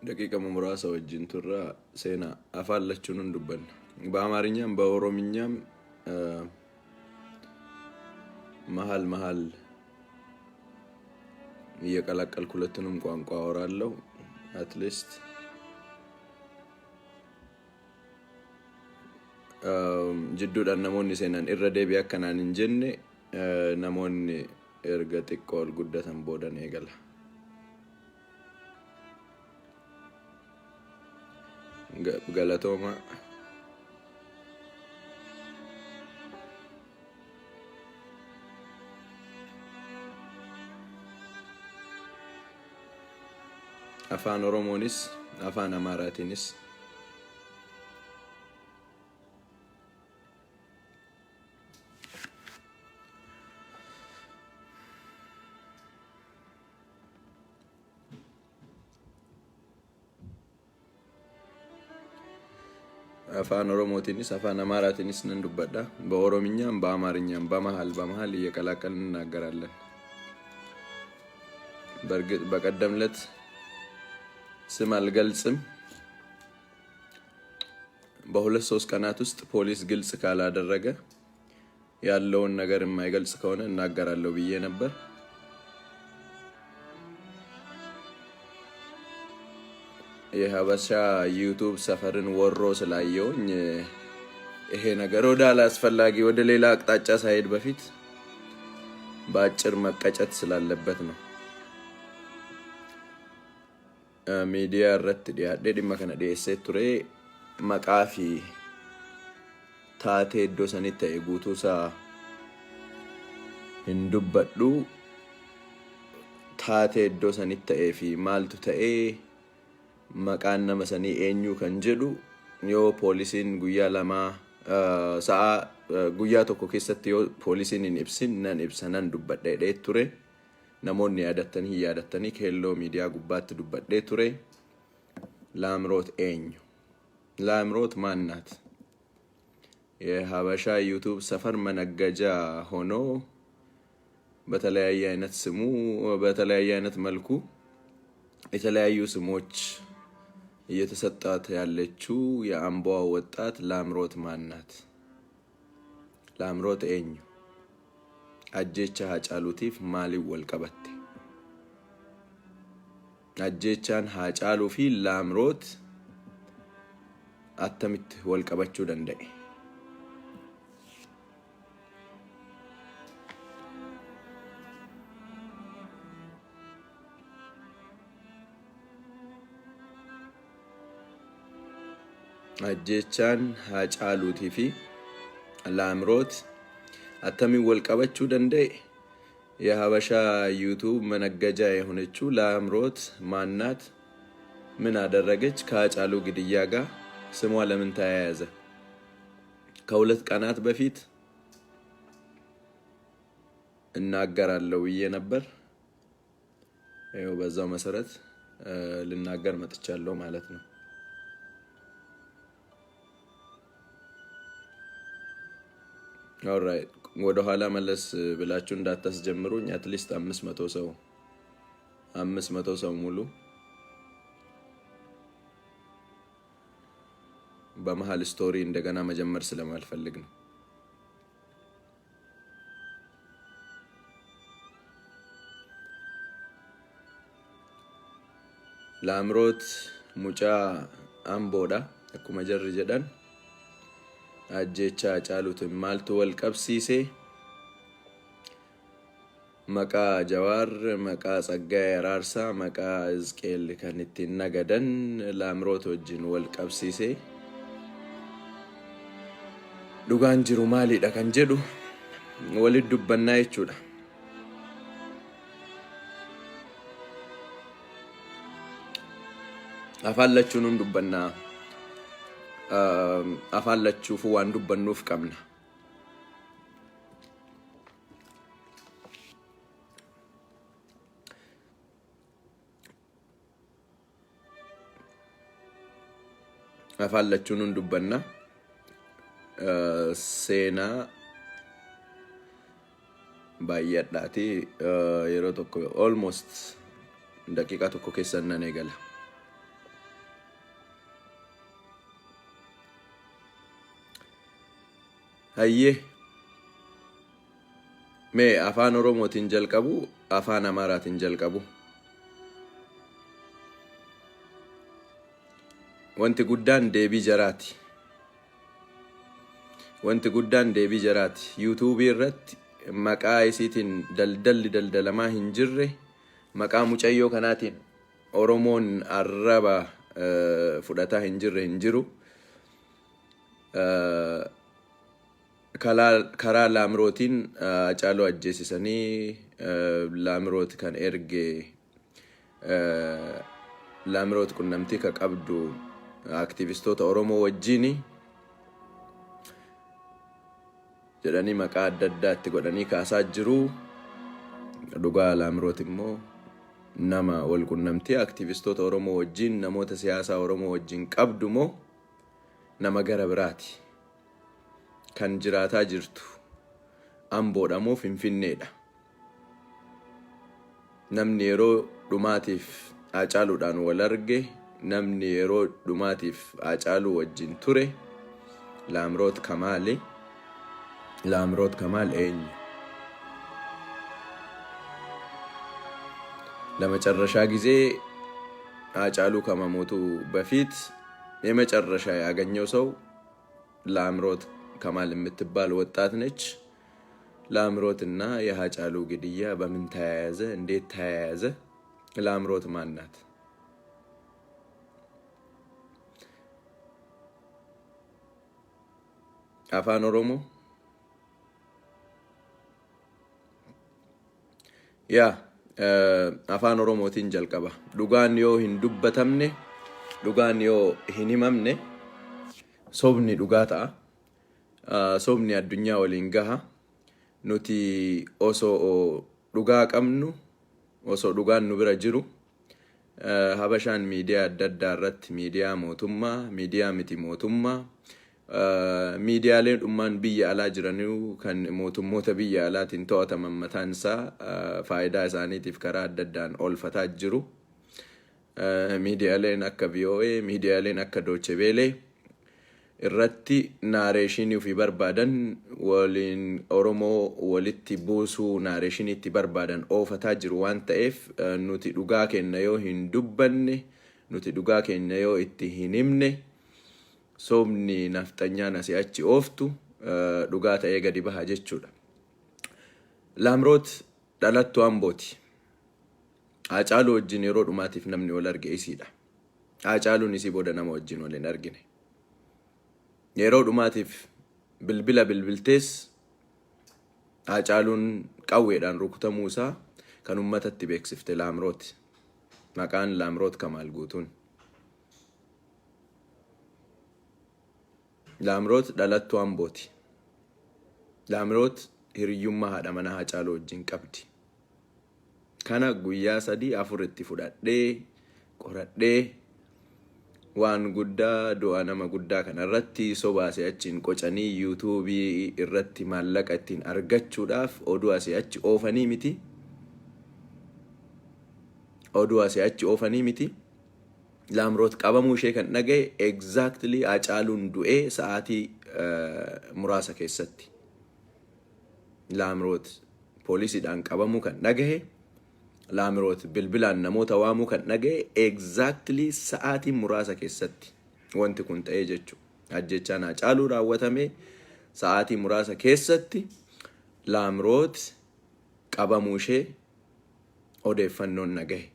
ደቂቃ መምራሳ ወጅን ቱራ ሴና አፋለቹን እንዱበን በአማርኛም በኦሮምኛም መሃል እየቀላቀልኩ ሁለቱንም ቋንቋ አወራለሁ አትሊስት ጅዱዳን namoonni seenan irra deebi'aa kanaan hin jenne namoonni erga xiqqoo ol guddatan boodan eegala galatooma afaan oromoonis afaan amaaraatiinis afaan oromootiinis afaan amaaraatiinis nan dubbadha በኦሮምኛም በአማርኛም በመሃል እየቀላቀልን እናገራለን በርግጥ በቀደም ዕለት ስም አልገልጽም በሁለት ሶስት ቀናት ውስጥ ፖሊስ ግልጽ ካላደረገ ያለውን ነገር የማይገልጽ ከሆነ እናገራለሁ ብዬ ነበር የሀበሻ ዩቲዩብ ሰፈርን ወሮ ስላየውኝ ይሄ ነገር ወደ አላስፈላጊ ወደ ሌላ አቅጣጫ ሳይሄድ በፊት ባጭር መቀጨት ስላለበት ነው ሚዲያ ረት ዲያዴ ዲማ ከነ ዲኤስኤ ቱሬ መቃፊ ታቴ ዶሰኒተ ጉቱሳ እንዱበዱ ታቴ ዶሰኒተ ኤፊ ማልቱ ተኤ maqaan nama sanii eenyu kan jedhu yoo poolisiin guyyaa lama sa'a guyyaa tokko keessatti yoo poolisiin hin ibsin nan ibsanan dubbadhee ture namoonni yaadattanii keelloo miidiyaa gubbaatti dubbadhee ture laamroot eenyu laamroot ማናት የሀበሻ ዩቲዩብ ሰፈር መነገጃ ሆኖ በተለያየ አይነት ስሙ በተለያየ አይነት መልኩ የተለያዩ ስሞች እየተሰጣት ያለችው የአምቧ ወጣት ላምሮት ማናት ላምሮት ኤኙ አጀቻ ሀጫሉቲፍ ማሊ ወልቀበቴ አጀቻን ሀጫሉ ፊ ላምሮት አተምት ወልቀበቹ ደንደኤ አጀቻን ሀጫሉቲ ፊ ላምሮት አተሚ ወልቀበቹ ደንደኤ የሀበሻ ዩቲዩብ መነገጃ የሆነችው ላምሮት ማናት ምን አደረገች ከሀጫሉ ግድያ ጋር ስሟ ለምን ተያያዘ ከሁለት ቀናት በፊት እናገራለሁ ብዬ ነበር ይሄው በዛው መሰረት ልናገር መጥቻለሁ ማለት ነው alright ወደ ኋላ መለስ ብላችሁ እንዳታስጀምሩኝ አትሊስት 500 ሰው ሙሉ በመሃል ስቶሪ እንደገና መጀመር ስለማልፈልግ ነው ላምሮት ሙጫ አምቦዳ እኩመ ጀር ጀዳን AJECHAA Artisti maaltu wal qabsiise maqaa Jawaar maqaa Tsaggaayee Araarsaa maqaa Izqeel kan ittiin nagadan Laamroot wajjin wal qabsiise dhugaan jiru maalidha kan jedhu walitti dubbannaa jechuudha afaallachuun dubbannaa afaallachuuf waan dubbannuuf qabna afaallachuun dubbannaa seenaa baay'adhaati yeroo tokko almost daqiiqa tokko keessan nan eegala hayyee mee afaan oromootiin jalqabu afaan amaaraatiin jalqabu wanti guddaan deebii jaraati YouTube irratti maqaa isiitiin daldalamaa hin jirre maqaa mucayyoo kanaatiin oromoon arraba fudhataa hin jirre hin jiru karaa laamrootiin Hacaaluu ajjeesisanii laamroot kan erge laamroot qunnamtii ka qabdu aktivistoota oromoo wajjini jedhanii maqaa adda addaatti godhanii kaasaa jiru dhugaa laamroot immoo nama wal qunnamtii aktivistoota oromoo wajjin namoota siyaasaa oromoo wajjin qabdu moo nama gara biraati kan jiraataa jirtu Amboodha moo Finfinneedha namni yeroo dhumaatiif Hacaaluudhaan wal arge namni yeroo dhumaatiif Hacaaluu wajjin ture laamroot Kamaal eenyu ለመጨረሻ ጊዜ Hacaaluu ከመሞቱ በፊት የመጨረሻ ያገኘው ሰው ላምሮት ከማል የምትባል ወጣት ነች ላምሮት እና የሃጫሉ ግድያ በምን ተያያዘ እንዴት ተያያዘ ላምሮት ማን ናት አፋን ኦሮሞ ያ afaan oromootiin jalqaba dhugaan yoo hin dubbatamne dhugaan yoo hin himamne sobni dhugaa ta'a sobni addunyaa waliin gaha nuti osoo dhugaa qabnu osoo dhugaan nu bira jiru habashaan miidiyaa adda addaa irratti miidiyaa mootummaa miidiyaa miti mootummaa miidiyaaleen dhummaan biyya alaa jiraniu kan mootummoota biyya alaatiin to'ataman mataan isaa faayidaa isaaniitiif karaa adda addaan oolfataa jiru miidiyaaleen akka VOA miidiyaaleen akka Deutsche Welle irratti naareeshinii fi barbaadan waliin oromoo walitti buusuu naareeshinii itti barbaadan oofataa jiru waan ta'eef nuti dhugaa keenya yoo hin dubbanne nuti dhugaa keenya yoo itti hin himne sobni nafxanyaan asii achi ooftu dhugaa ta'ee gadi baha jechuudha laamroot dhalattuu Ambooti Hacaaluu wajjin yeroo dhumaatiif namni wal arge isiidha Hacaaluun isii booda nama wajjin wal hin argine yeroo dhumaatiif bilbila bilbiltees Hacaaluun qawweedhaan rukutamuu isaa kan ummatatti beeksifte laamroot maqaan laamroot Kamaal guutuun laamroot dhalattuu Ambooti laamroot hiriyyummaa haadha manaa Hacaaluu wajjin qabdi kana guyyaa 3-4 itti fudhadhee qoradhee waan guddaa du'a nama guddaa kanarratti sobaasee achiin qocanii YouTube irratti maallaqa ittiin argachuudhaaf oduu asii achi oofanii miti laamroot qabamuu ishee kan dhagaye exactly Hacaaluun du'ee sa'aatii muraasa keessatti laamroot poolisiidhaan qabamuu kan dhagaye laamroot bilbilaan namoota waamuu kan dhagaye exactly sa'aatii muraasa keessatti wanti kun ta'ee jechuudha ajjechaan Hacaaluu raawwatame sa'aatii muraasa keessatti laamroot qabamuu ishee odeeffannoon dhagaye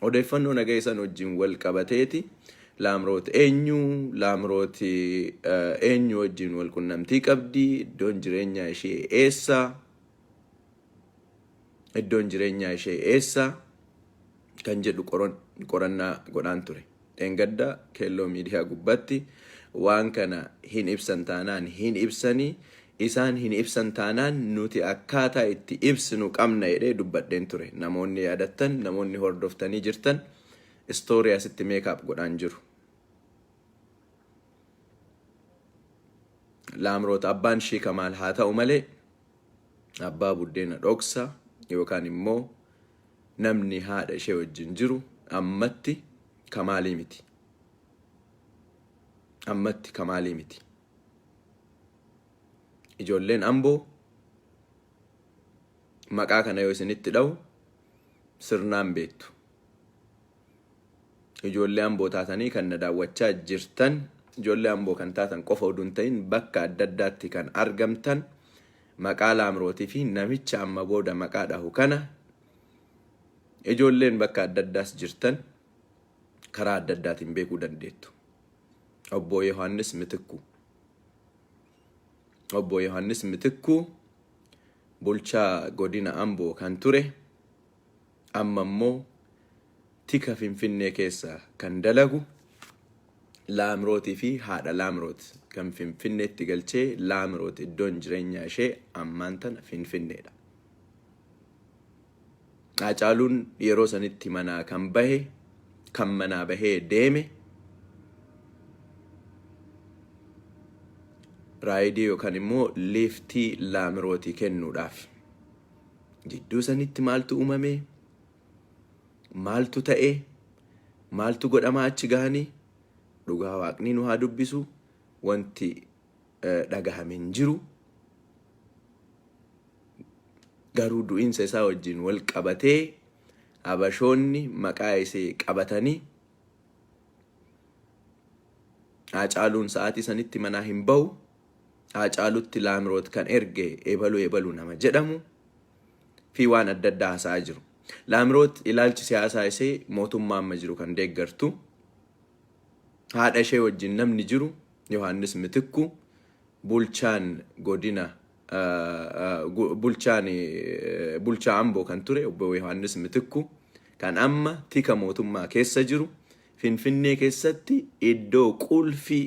odeeffannoo nagaye san wajjin wal qabateeti laamroot eenyu wajjin wal qunnamtii qabdi iddoon jireenyaa ishee eessa kan jedhu qorannaa godhaan ture dheengadda keelloo miidiyaa gubbatti waan kana hin ibsan taanaan hin ibsanii isaan hin ibsan taanaan nuti akkaataa itti ibsinu qabna jedhee dubbadheen ture namoonni yaadattan namoonni hordoftanii jirtan istoorii asitti meekaap godhaan jiru laamroot abbaan ishii Kamaal haa ta'u malee abbaa buddeena dhoksa yookaan immoo namni haadha ishee wajjin jiru ammatti Kamaalii miti ijoolleen amboo maqaa kana yoo isinitti dha'u sirnaan beektu. Ijoollee amboo taatanii kan na daawwachaa jirtan, ijoollee amboo kan taatan qofa uduun ta'in bakka adda addaatti kan argamtan maqaa Laamrootii fi namicha amma booda maqaa dhahu kana ijoolleen bakka adda addaas jirtan karaa adda addaatiin beekuu dandeettu. Obbo Yohaannis Mitikuu. Obbo Yohaannis Mitikuu bulchaa godina amboo kan ture, amma immoo tika Finfinnee keessa kan dalagu Laamrootii fi haadha Laamroot kan Finfinneetti galchee Laamroot iddoon jireenyaa ishee ammaan tana Finfinneedha. Hacaaluun yeroo sanitti manaa kan manaa bahee deeme raayidii yookaan immoo liiftii Laamrootii kennuudhaaf. Jidduu sanitti maaltu uumame? Maaltu ta'e? Maaltu godhamaa achi gahanii? Dhugaa Waaqni nu haa dubbisu. Wanti dhagahame hin jiru. Garuu du'iinsa isaa wajjin wal qabatee habashoonni maqaa isee qabatanii Hacaaluun sa'aatii sanitti manaa hin bahu. Hacaaluutti Laamroot kan erge ebalu nama jedhamu fi waan adda addaa haasa'aa jiru. Laamroot ilaalchi siyaasaa isee mootummaa amma jiru kan deeggartu. Haadha ishee wajjin namni jiru Yohaannis Mitikuu bulchaan godina bulchaa amboo kan ture obbo Yohaannis Mitikuu kan amma tika mootummaa keessa jiru Finfinnee keessatti iddoo qulfii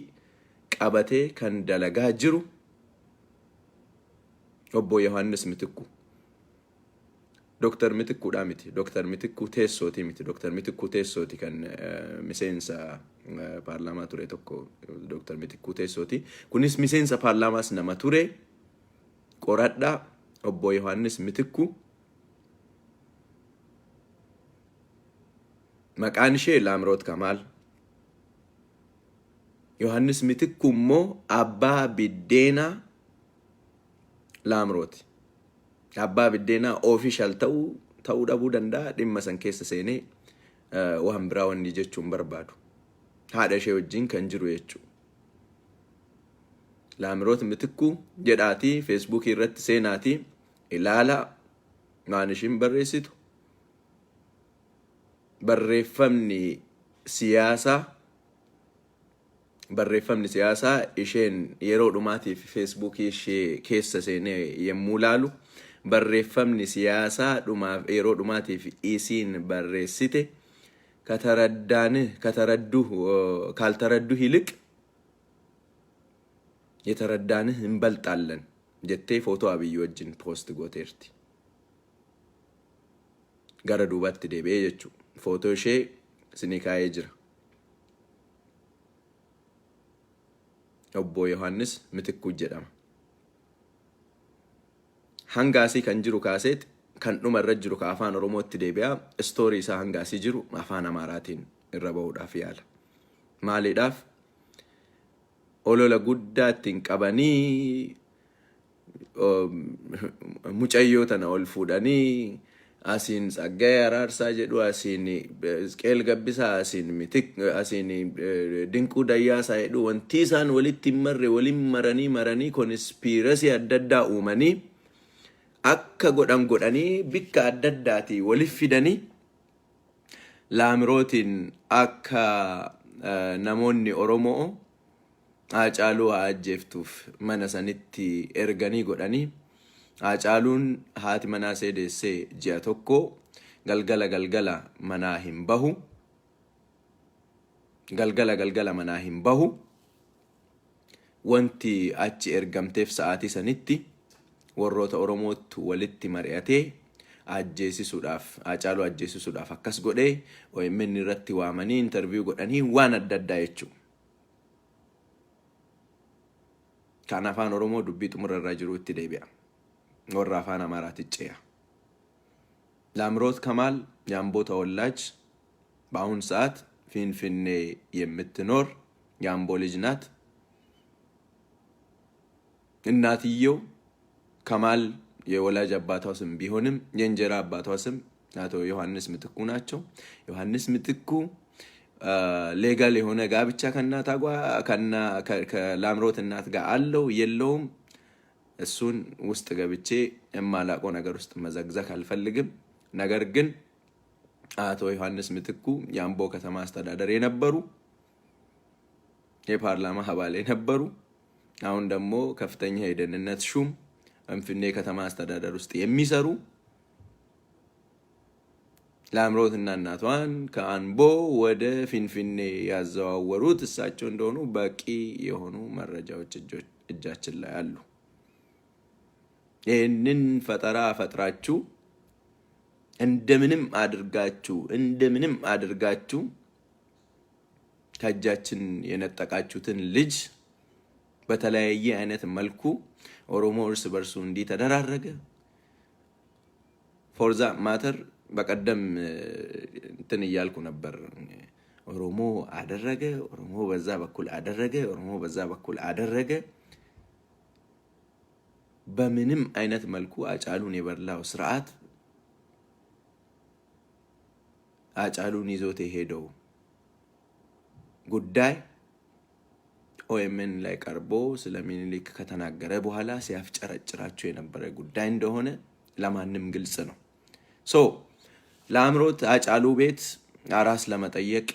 qabatee kan dalagaa jiru obbo Yohaannis Mitikuu. Dr. Mitikuu dha miti. Dr. Mitikuu teessooti miti. Dr. Mitikuu teessooti kan miseensa paarlaamaa ture tokko Dr. Mitikuu teessooti. Kunis miseensa paarlaamaas nama ture. Qoradhaa obbo Yohaannis Mitikuu. Maqaan ishee Laamroot Kamaal. Yohaannis Mitikuu immoo abbaa biddeenaa Laamrooti. Abbaa biddeenaa official ta'uu dhabuu danda'a. Dhimma san keessa seenee waan biraa wanni jechuun barbaadu. Haadha ishee wajjin kan jiru jechuudha. Laamroot Mitikuu jedhaatii Facebook irratti seenaatii ilaala maan ishiin barreessitu. Barreeffamni siyaasaa isheen yeroo dhumaatiif Facebook ishee keessa seenee yemmuu laalu barreeffamni siyaasaa yeroo dhumaatiif isiin barreessite ካልተረዱ ይልቅ የተረዳንህ እንበልጣለን jettee footoo Abiyyi wajjin post gooteerti. Gara duubatti deebi'ee jechuudha. Footoo ishee isinii kaa'ee jira. Obbo Yohaannis Mitikuu jedhama. Hangaasii kan jiru kaaseeti kan dhuma irra jiru ka afaan Oromootti deebi'aa istoorii isaa hangaasii jiru afaan Amaaraatiin irra bahuudhaaf yaala. Maaliidhaaf? Olola guddaa ittiin qabanii mucayyoo tana ol fuudhanii asiin Tsaggaayee Araarsaa jedhu asiin Isqeel Gabbisaa asiin Dinquu Dayyaasaa jedhu wanti isaan walitti waliin maranii konspiirasii adda addaa uumanii akka godhanii bikka adda addaatii waliif fidanii Laamrootiin akka namoonni Oromoo Hacaaluu haa ajjeeftuuf mana sanitti erganii godhanii Hacaaluun haati manaa see deessee ji'a tokko galgala manaa hin bahu. Galgala manaa hin bahu. Wanti achi ergamteef sa'aatii sanitti warroota Oromootti walitti mari'atee Hacaaluu ajjeesisuudhaaf akkas godhee OMN irratti waamanii interview godhanii waan adda addaa jechuudha. Kan afaan Oromoo dubbii xumura irraa jiru itti deebi'a. Warra afaan Amaaraatti ce'a. Laamሮት ከማል የአምቦ ተወላጅ በአሁን ሰዓት ፊንፊኔ የምትኖር የአምቦ ልጅ ናት። እናትየው ከማል የወላጅ አባቷ ስም ቢሆንም የእንጀራ አባቷ ስም አቶ ዮሐንስ ምትኩ ናቸው። ዮሐንስ ምትኩ ሌጋል የሆነ ጋብቻ ከእናቷ ጋር ከላምሮት እናት ጋር አለው የለውም እሱን ውስጥ ገብቼ የማላውቀው ነገር ውስጥ መዘግዘክ አልፈልግም። ነገር ግን አቶ ዮሐንስ ምትኩ የአምቦ ከተማ አስተዳደር የነበሩ የፓርላማ አባል የነበሩ አሁን ደግሞ ከፍተኛ የደህንነት ሹም ፍንፍኔ ከተማ አስተዳደር ውስጥ የሚሰሩ ላምሮትና እናቷን ከአምቦ ወደ ፍንፍኔ ያዘዋወሩት እሳቸው እንደሆኑ በቂ የሆኑ መረጃዎች እጃችን ላይ አሉ። ይህንን ፈጠራ ፈጥራችሁ እንደምንም አድርጋችሁ ከእጃችን የነጠቃችሁትን ልጅ በተለያየ አይነት መልኩ ኦሮሞ እርስ በርሱ እንዲህ ተደራረገ። ፎርዛ ማተር በቀደም እንትን እያልኩ ነበር። ኦሮሞ አደረገ፣ ኦሮሞ በዛ በኩል አደረገ፣ ኦሮሞ በዛ በኩል አደረገ። በምንም አይነት መልኩ አጫሉን የበላው ስርዓት አጫሉን ይዞት የሄደው ጉዳይ ኦኤምኤን ላይ ቀርቦ ስለ ሚኒሊክ ከተናገረ በኋላ ሲያፍጨረጭራቸው የነበረ ጉዳይ እንደሆነ ለማንም ግልጽ ነው። ለአምሮት አጫሉ ቤት አራስ ለመጠየቅ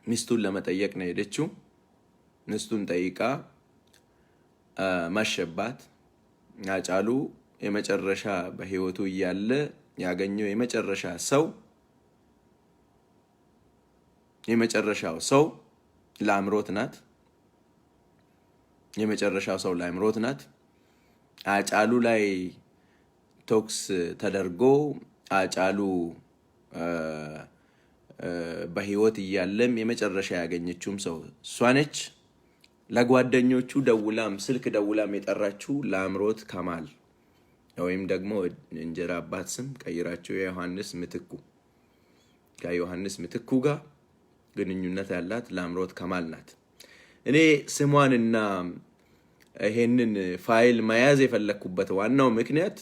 ሚስቱን ለመጠየቅ ነው ሄደችው። ሚስቱን ጠይቃ መሸባት። አጫሉ የመጨረሻ በህይወቱ እያለ ያገኘው የመጨረሻው ሰው ላምሮት ናት። አጫሉ ላይ ቶክስ ተደርጎ አጫሉ በህይወት እያለም የመጨረሻ ያገኘችውም ሰው እሷ ነች። ለጓደኞቹ ስልክ ደውላም የጠራችው ላምሮት ከማል ወይም ደግሞ እንጀራ አባት ስም ቀይራቸው ከዮሐንስ ምትኩ ጋር ግንኙነት ያላት ላምሮት ከማል ናት። እኔ ስሟንና ይሄንን ፋይል መያዝ የፈለኩበት ዋናው ምክንያት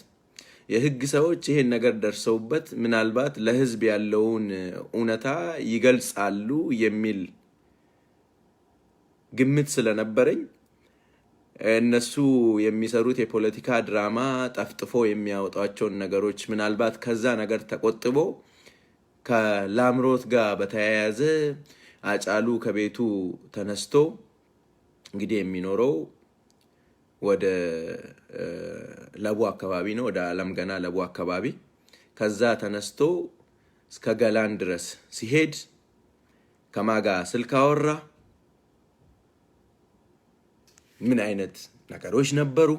የህግ ሰዎች ይሄን ነገር ደርሰውበት ምናልባት ለህዝብ ያለውን እውነታ ይገልጻሉ የሚል ግምት ስለነበረኝ እነሱ የሚሰሩት የፖለቲካ ድራማ ጠፍጥፎ የሚያወጣቸውን ነገሮች ምናልባት ከዛ ነገር ተቆጥቦ ከላምሮት ጋር በተያያዘ አጫሉ ከቤቱ ተነስቶ እንግዲህ የሚኖረው ወደ ለቡ አካባቢ ነው፣ ወደ አለም ገና ለቡ አካባቢ። ከዛ ተነስቶ እስከ ገላን ድረስ ሲሄድ ከማጋ ስልክ አወራ። ምን አይነት ነገሮች ነበሩ?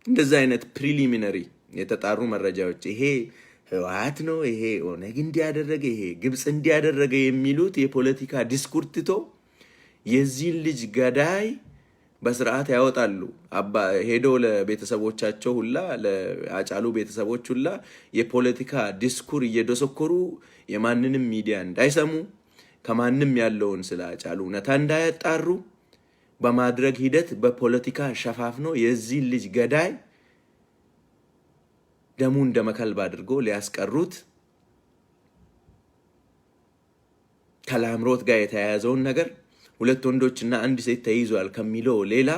እንደዛ አይነት ፕሪሊሚነሪ የተጣሩ መረጃዎች ይሄ ህወሓት ነው፣ ይሄ ኦነግ እንዲያደረገ፣ ይሄ ግብጽ እንዲያደረገ የሚሉት የፖለቲካ ዲስኩርስ ትቶ የዚህን ልጅ ገዳይ በስርዓት ያወጣሉ። ሄደው ለቤተሰቦቻቸው ሁላ ለአጫሉ ቤተሰቦች ሁላ የፖለቲካ ዲስኩር እየደሰኮሩ የማንንም ሚዲያ እንዳይሰሙ ከማንም ያለውን ስለ አጫሉ እውነታ እንዳያጣሩ በማድረግ ሂደት በፖለቲካ ሸፋፍኖ የዚህን ልጅ ገዳይ ደሙ እንደመከልብ አድርጎ ሊያስቀሩት ከላምሮት ጋር የተያያዘውን ነገር ሁለት ወንዶችና አንድ ሴት ተይዟል ከሚለው ሌላ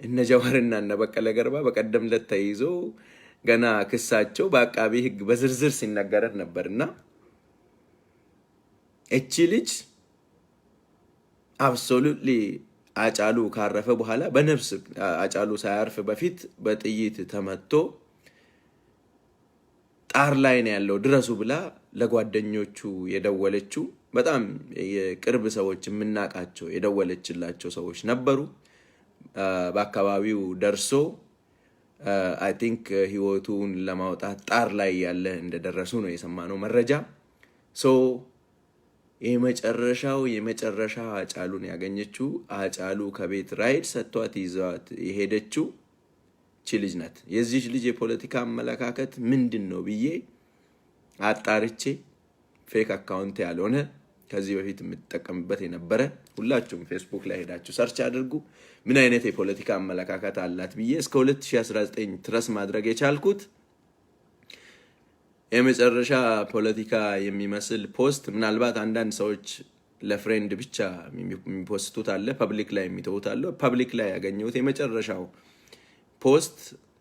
እነ ጀዋርና እነ በቀለ ገርባ በቀደም ለት ተይዞ ገና ክሳቸው በአቃቢ ህግ በዝርዝር ሲነገር ነበርና እቺ ልጅ አብሶሉትሊ አጫሉ ካረፈ በኋላ በነፍስ አጫሉ ሳያርፍ በፊት በጥይት ተመቶ ጣር ላይ ነው ያለው ድረሱ ብላ ለጓደኞቹ የደወለችው በጣም የቅርብ ሰዎች የምናቃቸው የደወለችላቸው ሰዎች ነበሩ። በአካባቢው ደርሶ አይ ቲንክ ህይወቱን ለማውጣት ጣር ላይ ያለ እንደደረሱ ነው የሰማነው መረጃ። የመጨረሻ አጫሉን ያገኘችው አጫሉ ከቤት ራይድ ሰጥቷት ይዟት የሄደችው ልጅ ናት። የዚህ ልጅ የፖለቲካ አመለካከት ምንድነው ብዬ አጣርቼ ፌክ አካውንት ያልሆነ ከዚህ በፊት የምትጠቀምበት የነበረ ሁላችሁም ፌስቡክ ላይ ሄዳችሁ ሰርች አድርጉ ምን አይነት የፖለቲካ አመለካከት አላት ብዬ እስከ 2019 ትረስ ማድረግ የቻልኩት የመጨረሻ ፖለቲካ የሚመስል ፖስት ምናልባት አንዳንድ ሰዎች ለፍሬንድ ብቻ የሚፖስቱት አለ ፐብሊክ ላይ የሚተውት አለ ፐብሊክ ላይ ያገኘሁት የመጨረሻው ፖስት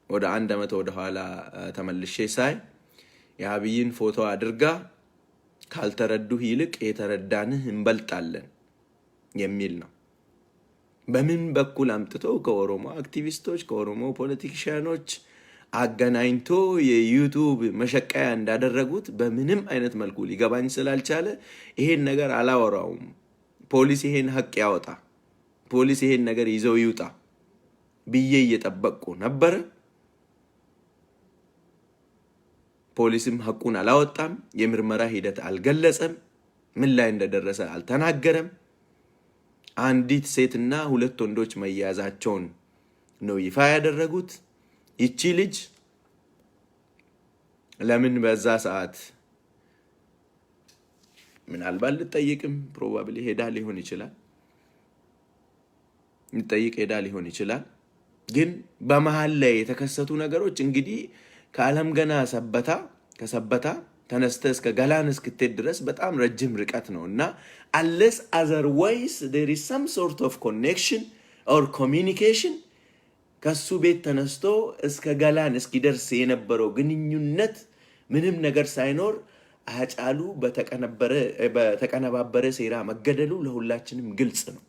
ወደ 1 ዓመት ወደ ኋላ ተመልሼ ሳይ የአብይን ፎቶ አድርጋ ካልተረዱህ ይልቅ የተረዳንህ እንበልጣለን የሚል ነው በምን በኩል አምጥቶ ከኦሮሞ አክቲቪስቶች ከኦሮሞ ፖለቲሽያኖች አገናኝቶ የዩቲዩብ መሸቀያ እንዳደረጉት በምንም አይነት መልኩ ሊገባኝ ስላልቻለ ይሄን ነገር አላወራውም ፖሊስ ይሄን ሐቅ ያወጣ ፖሊስ ይሄን ነገር ይዘው ይውጣ ብዬ እየጠበቅኩ ነበር ፖሊስም ሐቁን አላወጣም የምርመራ ሂደት አልገለጸም ምን ላይ እንደደረሰ አልተናገረም አንዲት ሴትና ሁለት ወንዶች መያዛቸውን ነው ይፋ ያደረጉት ይቺ ልጅ ለምን በዛ ሰዓት ምናልባት ልጠይቅም ፕሮባብሊ ሄዳ ሊሆን ይችላል ልጠይቅ ሄዳ ሊሆን ይችላል ግን በመሃል ላይ የተከሰቱ ነገሮች እንግዲህ ከዓለም ገና ከሰበታ ተነስተ እስከ ገላን እስክትሄድ ድረስ በጣም ረጅም ርቀት ነውና unless otherwise there is some sort of connection or communication ከሱ ቤት ተነስቶ እስከ ገላን እስኪደርስ የነበረው ግንኙነት ምንም ነገር ሳይኖር ሃጫሉ በተቀነባበረ ሴራ መገደሉ ለሁላችንም ግልጽ ነው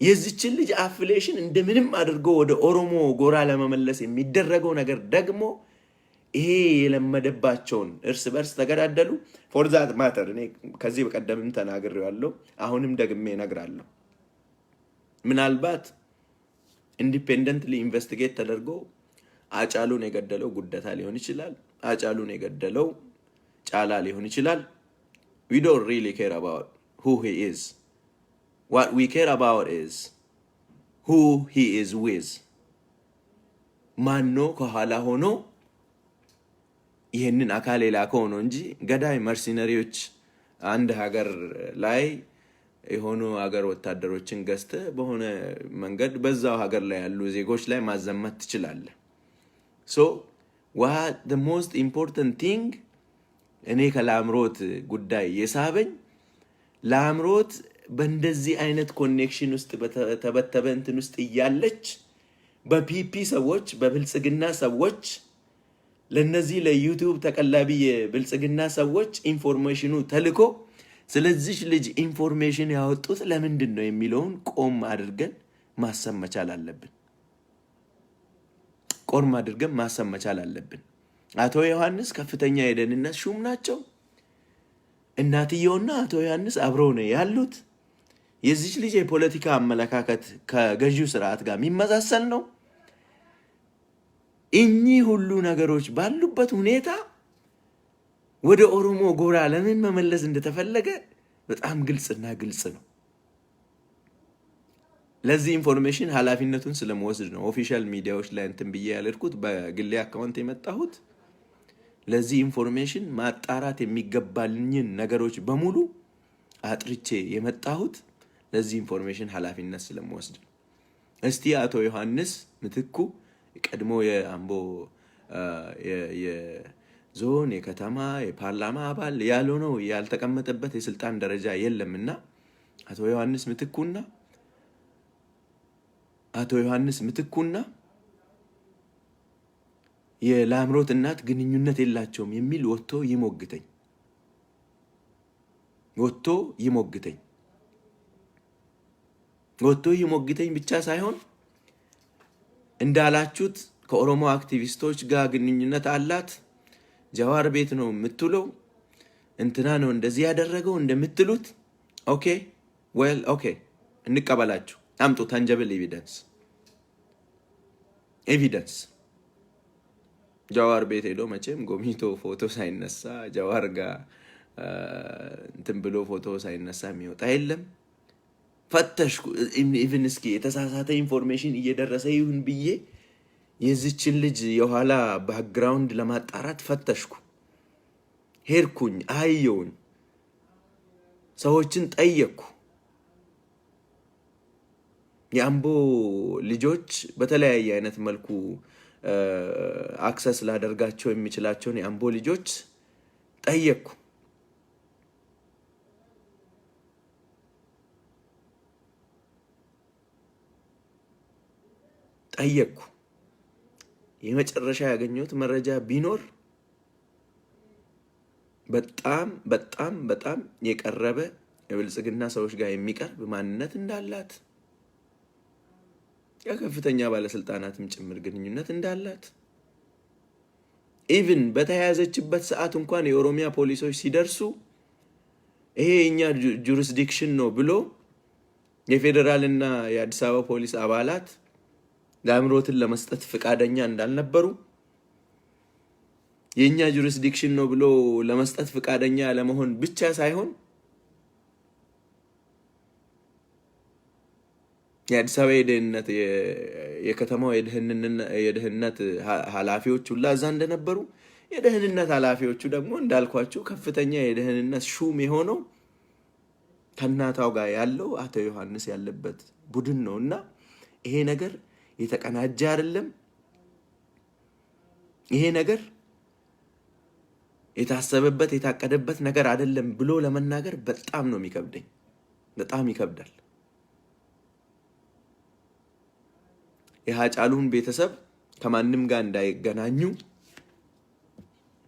የዚህችን ልጅ አፍሌሽን እንደምንም አድርጎ ወደ ኦሮሞ ጎራ ለመመለስ የሚደረገው ነገር ደግሞ ይሄ የለመደባቸውን እርስ በርስ ተገዳደሉ for that matter እኔ ከዚህ በቀደምም ተናግሬዋለሁ አሁንም ደግሜ እነግራለሁ ምናልባት independently investigate ተደርጎ ሃጫሉን የገደለው ጉዳታ ሊሆን ይችላል ሃጫሉን የገደለው ጫላ ሊሆን ይችላል we don't really care about who he is what we care about is who he is with ማኖ ከኋላ ሆኖ ይሄንን አካል ላከው ነው እንጂ ገዳይ መርሲነሪዎች አንድ ሀገር ላይ የሆኑ ሀገር ወታደሮችን ገስተ በሆነ መንገድ በዛው ሀገር ላይ ያሉ ዜጎች ላይ ማዘመት ይችላል so what the most important thing እኔ ከላምሮት ጉዳይ የሳበኝ ላምሮት በእንደዚህ አይነት ኮኔክሽን ውስጥ በተበተበ እንትን ውስጥ ያለች በፒፒ ሰዎች በብልጽግና ሰዎች ለነዚህ ለዩቲዩብ ተቀላቢ የብልጽግና ሰዎች ኢንፎርሜሽኑ ተልኮ ስለዚህ ልጅ ኢንፎርሜሽን ያወጡት ለምንድን ነው የሚለውን ቆም አድርገን ማሰብ መቻል አለብን ቆም አድርገን ማሰብ መቻል አለብን አቶ ዮሐንስ ከፍተኛ የደህንነት ሹም ናቸው እናትየውና አቶ ዮሐንስ አብረው ነው ያሉት የዚህ ልጅ የፖለቲካ አመለካከት ከገዢው ስርዓት ጋር የሚመሳሰል ነው እኚህ ሁሉ ነገሮች ባሉበት ሁኔታ ወደ ኦሮሞ ጎራ ለምን መመለስ እንደተፈለገ በጣም ግልጽ ነው ለዚህ ኢንፎርሜሽን ኃላፊነቱን ስለመወስድ ነው ኦፊሻል ሚዲያዎች ላይ እንትን ብዬ ያልኩት በግሌ አካውንት የመጣሁት ለዚህ ኢንፎርሜሽን ማጣራት የሚገባልኝን ነገሮች በሙሉ አጥርቼ የመጣሁት ለዚህ ኢንፎርሜሽን ኃላፊነት ስለመወስድ ነው እስቲ አቶ ዮሐንስ ምትኩ ቀድሞ የአምቦ የዞን የከተማ የፓርላማ አባል ያልሆነው ያልተቀመጠበት የስልጣን ደረጃ የለምና አቶ ዮሐንስ ምትኩና የላምሮት እናት ግንኙነት የላቸውም የሚል ወጥቶ ይሞግተኝ ብቻ ሳይሆን እንዳላችሁት ከኦሮሞ አክቲቪስቶች ጋር ግንኙነት አላት ጃዋር ቤት ነው የምትለው እንትና ነው እንደዚህ ያደረገው እንደምትሉት ኦኬ እንቀበላችሁ አምጡ ታንጀብል ኤቪደንስ ጃዋር ቤት ሄዶ መቼም ጎሚቶ ፎቶ ሳይነሳ ጃዋር ጋር እንትን ብሎ ፎቶ ሳይነሳ የሚወጣ የለም ፈተሽኩ ኢቭን እስኪ የተሳሳተ ኢንፎርሜሽን እየደረሰ ይሁን ብዬ የዚችን ልጅ የኋላ ባክግራውንድ ለማጣራት ፈተሽኩ ሄርኩኝ አየውን ሰዎችን ጠየቅኩ። የአምቦ ልጆች በተለያየ አይነት መልኩ አክሰስ ላደርጋቸው የሚችላቸውን የአምቦ ልጆች ጠየቅኩ። የመጨረሻ ያገኘሁት መረጃ ቢኖር በጣም የቀረበ የብልጽግና ሰዎች ጋር የሚቀርብ ማንነት እንዳላት የከፍተኛ ባለስልጣናትም ጭምር ግንኙነት እንዳላት ኢቭን በተያያዘችበት ሰዓት እንኳን የኦሮሚያ ፖሊሶች ሲደርሱ ይሄ የኛ ጁሪስዲክሽን ነው ብሎ የፌደራልና የአዲስ አበባ ፖሊስ አባላት ዳምሮትን ለመስጠት ፍቃደኛ እንዳልነበሩ የኛ ጁሪስዲክሽን ነው ብሎ ለመስጠት ፍቃደኛ ለመሆን ብቻ ሳይሆን የአዲስ አበባ የደህንነት የከተማው የደህንነት ኃላፊዎች ሁላ እዛ እንደነበሩ የደህንነት ኃላፊዎቹ ደግሞ እንዳልኳችሁ ከፍተኛ የደህንነት ሹም የሆነው ከናታው ጋር ያለው አቶ ዮሐንስ ያለበት ቡድን ነውና ይሄ ነገር የተቀናጀ አይደለም። ይሄ ነገር የታሰበበት የታቀደበት ነገር አይደለም ብሎ ለመናገር በጣም ነው የሚከብደኝ። በጣም ይከብዳል። የሃጫሉን ቤተሰብ ከማንም ጋር እንዳይገናኙ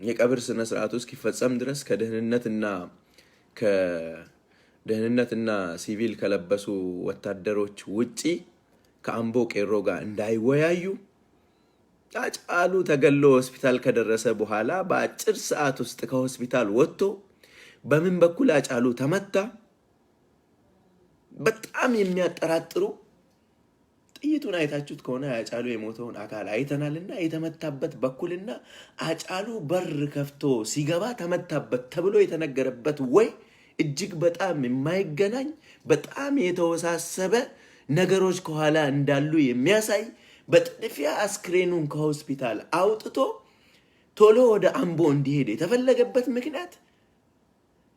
የቀብር ስነ ስርዓቱ እስኪፈጸም ድረስ ከደህንነትና ሲቪል ከለበሱ ወታደሮች ውጪ ከአምቦ ቄሮ ጋር እንዳይወያዩ ሃጫሉ ተገሎ ሆስፒታል ከደረሰ በኋላ በአጭር ሰዓት ውስጥ ከሆስፒታል ወጥቶ በምን በኩል ሃጫሉ ተመታ በጣም የሚያጠራጥሩ ጥይቱን አይታችሁት ከሆነ ሃጫሉ የሞተውን አካል አይተናልና የተመታበት በኩልና ሃጫሉ በር ከፍቶ ሲገባ ተመታበት ተብሎ የተነገረበት ወይ እጅግ በጣም የማይገናኝ በጣም የተወሳሰበ ነገሮች ከኋላ እንዳሉ የሚያሳይ በጥድፊያ አስክሬኑን ከሆስፒታል አውጥቶ ቶሎ ወደ አምቦ እንዲሄድ የተፈለገበት ምክንያት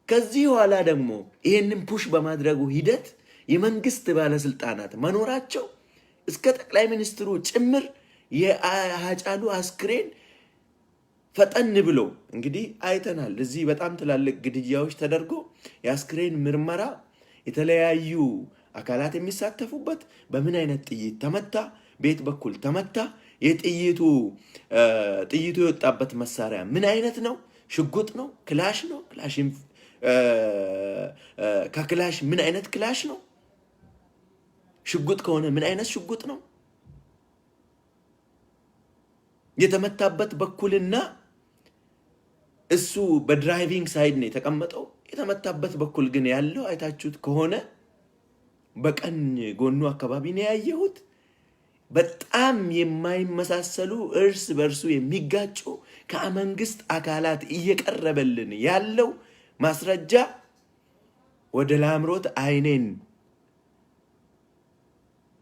ከዚህ ኋላ ደግሞ ይሄንን ፑሽ በማድረጉ ሂደት የመንግስት ባለስልጣናት መኖራቸው እስከ ጠቅላይ ሚኒስትሩ ጭምር የሃጫሉ አስክሬን ፈጠን ብሎ እንግዲህ አይተናል። እዚህ በጣም ትላልቅ ግድያዎች ተደርጎ የአስክሬን ምርመራ የተለያዩ አካላት የሚሳተፉበት በምን አይነት ጥይት ተመታ፣ ቤት በኩል ተመታ፣ የጥይቱ የወጣበት መሳሪያ ምን አይነት ነው፣ ሽጉጥ ነው፣ ክላሽ ነው፣ ከክላሽ ምን አይነት ክላሽ ነው፣ ሽጉጥ ከሆነ ምን አይነት ሽጉጥ ነው፣ የተመታበት በኩልና እሱ በድራይቪንግ ሳይድ ነው የተቀመጠው። የተመታበት በኩል ግን ያለው አይታችሁት ከሆነ በቀኝ ጎኑ አካባቢ ነው ያየሁት። በጣም የማይመሳሰሉ እርስ በርሱ የሚጋጩ ከመንግስት አካላት እየቀረበልን ያለው ማስረጃ ወደ ላምሮት አይኔን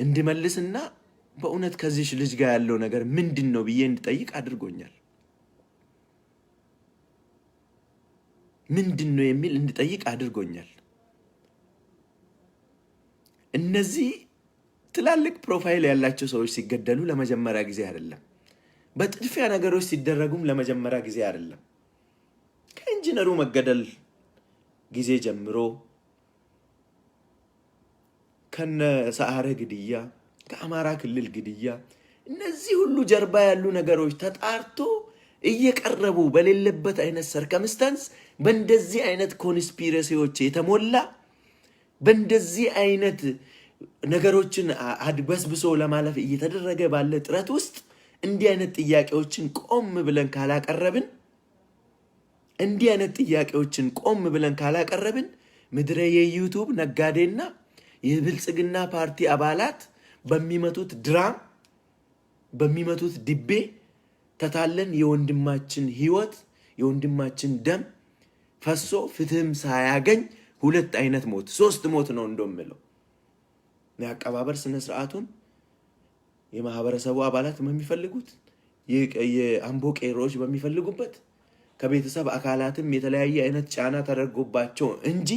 እንድመልስና በእውነት ከዚህ ልጅ ጋር ያለው ነገር ምንድነው ብዬ እንድጠይቅ አድርጎኛል። ምንድነው የሚል እንድጠይቅ አድርጎኛል። እነዚህ ትላልቅ ፕሮፋይል ያላቸው ሰዎች ሲገደሉ ለመጀመሪያ ጊዜ አይደለም። በጥድፊያ ነገሮች ሲደረጉም ለመጀመሪያ ጊዜ አይደለም። ከኢንጂነሩ መገደል ጊዜ ጀምሮ ከነ ሰዓረ ግድያ፣ ከአማራ ክልል ግድያ፣ እነዚህ ሁሉ ጀርባ ያሉ ነገሮች ተጣርቶ እየቀረቡ በሌለበት አይነት ሰርከምስታንስ በእንደዚህ አይነት ኮንስፒረሲዎች የተሞላ በእንደዚህ አይነት ነገሮችን አድበስብሶ ለማለፍ እየተደረገ ባለ ጥረት ውስጥ እንዲህ አይነት ጥያቄዎችን ቆም ብለን ካላቀረብን ምድረ የዩቲዩብ ነጋዴና የብልጽግና ፓርቲ አባላት በሚመቱት ድራም በሚመቱት ድቤ ተታለን የወንድማችን ህይወት የወንድማችን ደም ፈሶ ፍትህም ሳያገኝ ሁለት አይነት ሞት ሶስት ሞት ነው እንደምለው የአቀባበር ስነ ስርዓቱን የማህበረሰቡ አባላት በሚፈልጉት የአምቦ ቄሮች በሚፈልጉበት ከቤተሰብ አካላትም የተለያየ አይነት ጫና ተደርጎባቸው እንጂ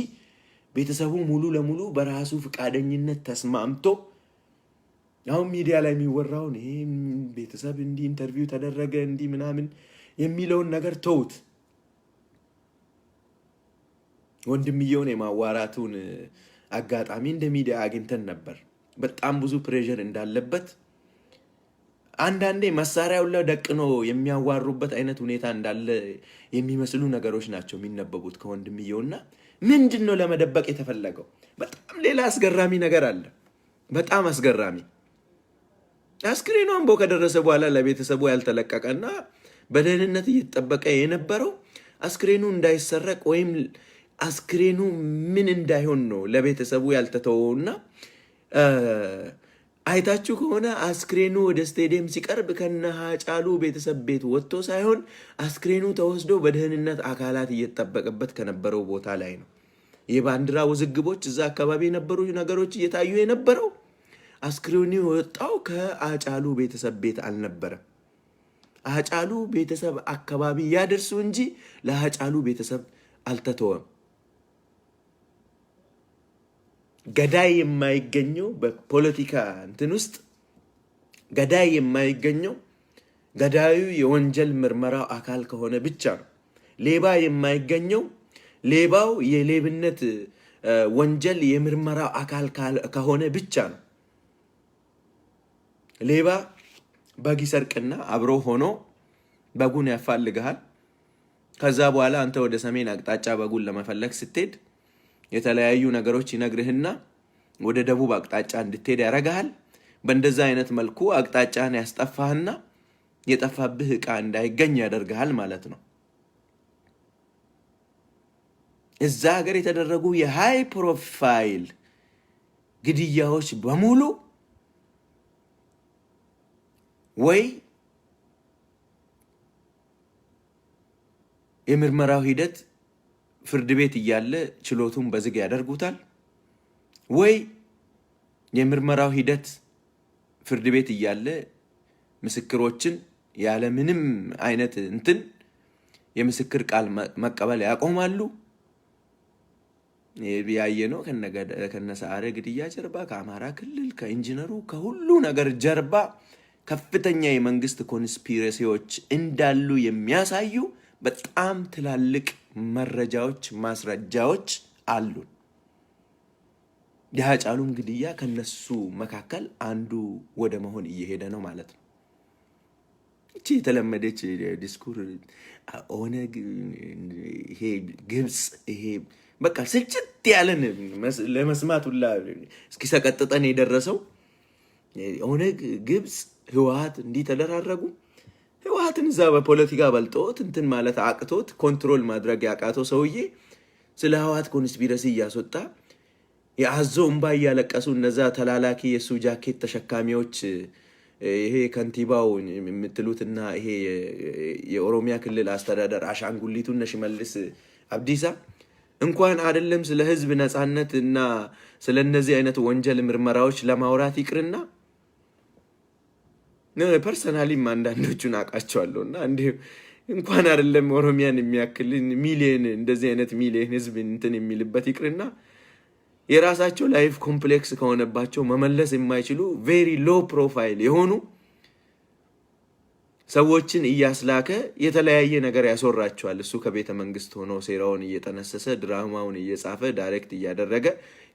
ቤተሰቡ ሙሉ ለሙሉ በራሱ ፍቃደኝነት ተስማምቶ አሁን ሚዲያ ላይ የሚወራውን ይሄ ቤተሰብ እንዲህ ኢንተርቪው ተደረገ እንዲህ ምናምን የሚለውን ነገር ተውት። ወንድምየውን የማዋራቱን አጋጣሚ እንደ ሚዲያ አግኝተን ነበር። በጣም ብዙ ፕሬሸር እንዳለበት አንዳንዴ መሳሪያው ላይ ደቅኖ የሚያዋሩበት አይነት ሁኔታ እንዳለ የሚመስሉ ነገሮች ናቸው የሚነበቡት ከወንድምየውና ምንድነው ለመደበቅ የተፈለገው? በጣም ሌላ አስገራሚ ነገር አለ። በጣም አስገራሚ አስክሬኑ አምቦ ከደረሰ በኋላ ለቤተሰቡ ያልተለቀቀና በደህንነት እየተጠበቀ የነበረው አስክሬኑ እንዳይሰረቅ ወይም አስክሬኑ ምን እንዳይሆን ነው ለቤተሰቡ ያልተተወውና አይታችሁ ከሆነ አስክሬኑ ወደ ስቴዲየም ሲቀርብ ከነ ሃጫሉ ቤተሰብ ቤት ወጥቶ ሳይሆን አስክሬኑ ተወስዶ በደህንነት አካላት እየተጠበቀበት ከነበረው ቦታ ላይ ነው። የባንዲራ ውዝግቦች እዛ አካባቢ የነበሩ ነገሮች እየታዩ የነበረው አስክሬኑ የወጣው ከሃጫሉ ቤተሰብ ቤት አልነበረም። ሃጫሉ ቤተሰብ አካባቢ ያደርሱ እንጂ ለሃጫሉ ቤተሰብ አልተተወም። ገዳይ የማይገኘው በፖለቲካ እንትን ውስጥ ገዳይ የማይገኘው ገዳዩ የወንጀል ምርመራው አካል ከሆነ ብቻ ነው። ሌባ የማይገኘው ሌባው የሌብነት ወንጀል የምርመራው አካል ከሆነ ብቻ ነው። ሌባ በግ ይሰርቅና አብሮ ሆኖ በጉን ያፋልግሃል። ከዛ በኋላ አንተ ወደ ሰሜን አቅጣጫ በጉን ለመፈለግ ስትሄድ የተለያዩ ነገሮች ይነግርህና ወደ ደቡብ አቅጣጫ እንድትሄድ ያረጋሃል። በእንደዛ አይነት መልኩ አቅጣጫን ያስጠፋህና የጠፋብህ ዕቃ እንዳይገኝ ያደርግሃል ማለት ነው። እዛ ሀገር የተደረጉ የሃይ ፕሮፋይል ግድያዎች በሙሉ ወይ የምርመራው ሂደት ፍርድ ቤት እያለ ችሎቱን በዝግ ያደርጉታል፣ ወይ የምርመራው ሂደት ፍርድ ቤት እያለ ምስክሮችን ያለ ምንም አይነት እንትን የምስክር ቃል መቀበል ያቆማሉ። ያየ ነው ከነሰዓረ ግድያ ጀርባ ከአማራ ክልል ከኢንጂነሩ ከሁሉ ነገር ጀርባ ከፍተኛ የመንግስት ኮንስፒረሲዎች እንዳሉ የሚያሳዩ በጣም ትላልቅ መረጃዎች ማስረጃዎች አሉ። የሃጫሉም ግድያ ከነሱ መካከል አንዱ ወደ መሆን እየሄደ ነው ማለት ነው። እቺ የተለመደች ዲስኩር ኦነግ ይሄ ግብጽ ይሄ በቃ ስልችት ያለን ለመስማት ሁላ እስኪሰቀጥጠን የደረሰው ኦነግ ግብጽ ህወሓት እንዲህ ተደራረጉ። ህወሓትን እዛ በፖለቲካ በልጦት እንትን ማለት አቅቶት ኮንትሮል ማድረግ ያቃተው ሰውዬ ስለ ህወሓት ኮንስፒረሲ እያስወጣ የአዞ እንባ እያለቀሱ እነዛ ተላላኪ የሱ ጃኬት ተሸካሚዎች ይሄ ከንቲባው የምትሉትና ይሄ የኦሮሚያ ክልል አስተዳደር አሻንጉሊቱና ሽመልስ አብዲሳ እንኳን አይደለም ስለ ህዝብ ነጻነት እና ስለ እነዚህ አይነት ወንጀል ምርመራዎች ለማውራት ይቅርና ነው ፐርሰናሊ አንዳንዶቹን አቃቸዋለሁና እንኳን አይደለም ኦሮሚያን የሚያክል ሚሊየን እንደዚህ አይነት ሚሊየን ህዝብ እንትን የሚልበት ይቅርና የራሳቸው ላይፍ ኮምፕሌክስ ከሆነባቸው መመለስ የማይችሉ ቬሪ ሎ ፕሮፋይል የሆኑ ሰዎችን እያስላከ የተለያየ ነገር ያስወራቸዋል። እሱ ከቤተ መንግስት ሆኖ ሴራውን እየተነሰሰ ድራማውን እየጻፈ ዳይሬክት እያደረገ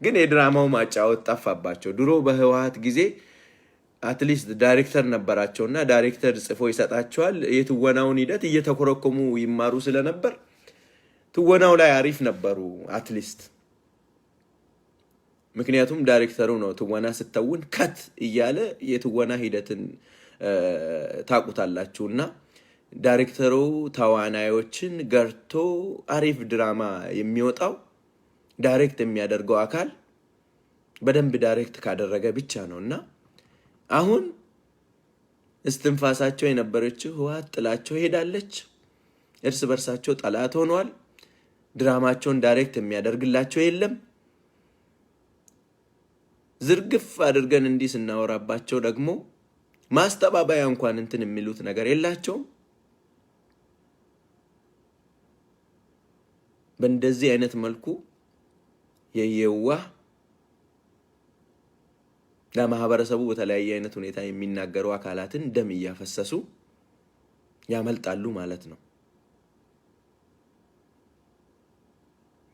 ግን የድራማው ማጫወት ጠፋባቸው። ድሮ በህወሓት ጊዜ አትሊስት ዳይሬክተር ነበራቸውና ዳይሬክተር ጽፎ ይሰጣቸዋል። የትወናውን ሂደት እየተኮረኮሙ ይማሩ ስለነበር ትወናው ላይ አሪፍ ነበሩ አትሊስት። ምክንያቱም ዳይሬክተሩ ነው ትወና ስተውን ከት እያለ የትወና ሂደትን ታቁታላችሁና ዳይሬክተሩ ተዋናዮችን ገርቶ አሪፍ ድራማ የሚወጣው ዳይሬክት የሚያደርገው አካል በደንብ ዳይሬክት ካደረገ ብቻ ነውና አሁን እስትንፋሳቸው የነበረችው ህወሓት ጥላቸው ሄዳለች። እርስ በርሳቸው ጠላት ሆነዋል። ድራማቸውን ዳይሬክት የሚያደርግላቸው የለም። ዝርግፍ አድርገን እንዲህ ስናወራባቸው ደግሞ ማስተባበያ እንኳን እንትን የሚሉት ነገር የላቸውም። በእንደዚህ አይነት መልኩ የየዋህ ለማህበረሰቡ በተለያየ አይነት ሁኔታ የሚናገሩ አካላትን ደም እያፈሰሱ ያመልጣሉ ማለት ነው።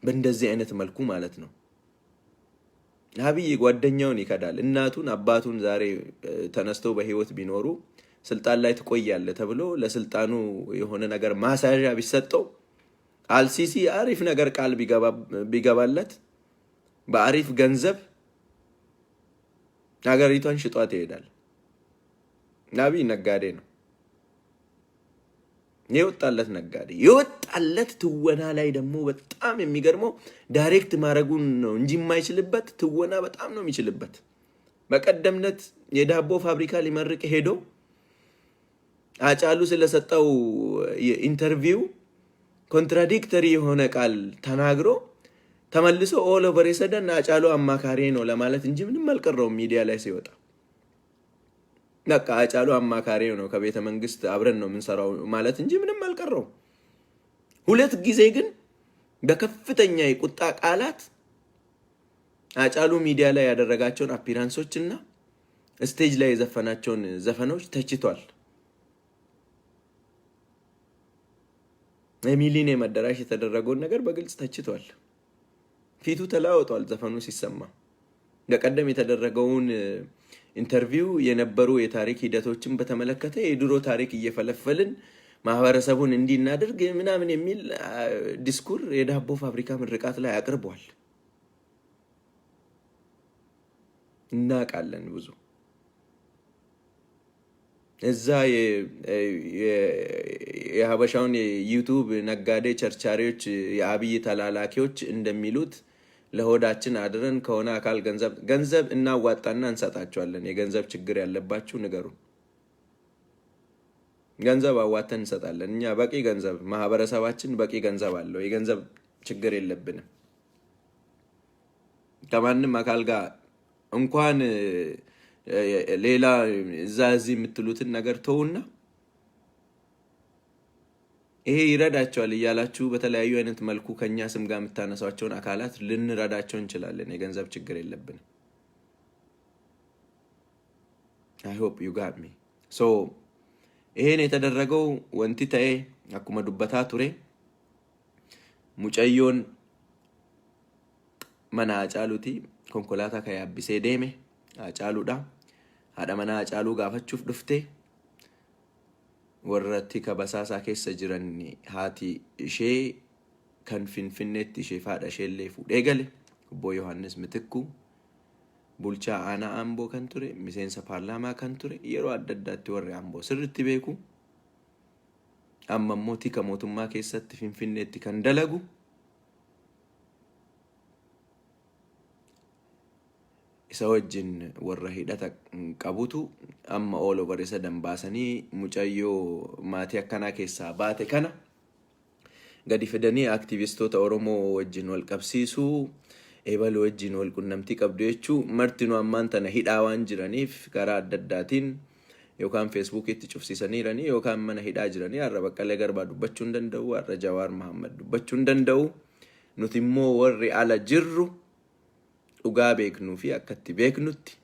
በእንደዚህ አይነት መልኩ ማለት ነው። አብይ ጓደኛውን ይከዳል። እናቱን አባቱን ዛሬ ተነስተው በህይወት ቢኖሩ ስልጣን ላይ ትቆያለህ ተብሎ ለስልጣኑ የሆነ ነገር ማሳዣ ቢሰጠው አልሲሲ አሪፍ ነገር ቃል ቢገባለት በአሪፍ ገንዘብ ሀገሪቷን ሽጧት ይሄዳል። አብይ ነጋዴ ነው። የወጣለት ነጋዴ የወጣለት ትወና ላይ ደግሞ በጣም የሚገርመው ዳይሬክት ማድረጉን ነው እንጂ የማይችልበት ትወና በጣም ነው የሚችልበት። በቀደምነት የዳቦ ፋብሪካ ሊመርቅ ሄዶ ሃጫሉ ስለሰጠው ኢንተርቪው ኮንትራዲክተሪ የሆነ ቃል ተናግሮ ተመልሶ ኦል ኦቨር ሰደን ሃጫሉ አማካሪ ነው ለማለት እንጂ ምንም አልቀረውም። ሚዲያ ላይ ሲወጣ በቃ ሃጫሉ አማካሪ ነው ከቤተ መንግስት አብረን ነው የምንሰራው ማለት እንጂ ምንም አልቀረው። ሁለት ጊዜ ግን በከፍተኛ የቁጣ ቃላት ሃጫሉ ሚዲያ ላይ ያደረጋቸውን አፒራንሶችና ስቴጅ ላይ የዘፈናቸውን ዘፈኖች ተችቷል። የሚሊኒየም አዳራሽ የተደረገውን ነገር በግልጽ ተችቷል። ፊቱ ተለዋውጧል ዘፈኑ ሲሰማ። በቀደም የተደረገውን ኢንተርቪው የነበሩ የታሪክ ሂደቶችን በተመለከተ የድሮ ታሪክ እየፈለፈልን ማህበረሰቡን እንዲናደርግ ምናምን የሚል ዲስኩር የዳቦ ፋብሪካ ምርቃት ላይ አቅርቧል። እናውቃለን ብዙ እዛ የሀበሻውን የዩቲዩብ ነጋዴ ቸርቻሪዎች የአብይ ተላላኪዎች እንደሚሉት ለሆዳችን አድረን ከሆነ አካል ገንዘብ እናዋጣና እንሰጣቸዋለን። የገንዘብ ችግር ያለባችሁ ንገሩ። ገንዘብ አዋተን እንሰጣለን። እኛ በቂ ገንዘብ ማህበረሰባችን በቂ ገንዘብ አለው። የገንዘብ ችግር የለብንም። ከማንም አካል ጋር እንኳን ሌላ እዚህ የምትሉትን ነገር ተውና ይሄ ይረዳቸዋል እያላችሁ በተለያዩ አይነት መልኩ ከኛ ስም ጋር የምታነሷቸውን አካላት ልንረዳቸው እንችላለን። የገንዘብ ችግር የለብንም። I hope you got me. So ይሄን የተደረገው ወንቲ ተኤ አኩመ ዱበታ ቱሬ ሙጨዮን መና ሃጫሉቲ ኮንኮላታ ከያቢሴ ዴሜ ሃጫሉዳ haadha mana Hacaaluu gaafachuuf dhufte warratti kabasaasaa keessa jiran haati ishee kan Finfinneetti ishee faadha isheellee fuudhee gale obbo Yohaannis Mitikuu bulchaa aanaa Amboo kan ture miseensa paarlaamaa kan ture yeroo adda addaatti warri Amboo sirriitti beeku amma immoo tika mootummaa keessatti Finfinneetti kan dalagu isa wajjin warra hidhata qabutu amma olo barisa dambaasanii mucayyoo maatii akkanaa keessaa baate kana gadi fidanii aktivistoota Oromoo wajjin wal qabsiisuu eebaluu wajjin wal qunnamtii qabdu jechuu martinuu ammaan tana hidhaa waan jiraniif karaa adda addaatiin yookaan feesbuukiitti cufsiisaniiranii yookaan mana hidhaa jiranii har'a Baqqalee Garbaa dubbachuu hin danda'u, har'a Jawaar Mahammad dubbachuu hin danda'u. Nuti immoo warri ala jirru dhugaa beeknuu fi akka itti beeknutti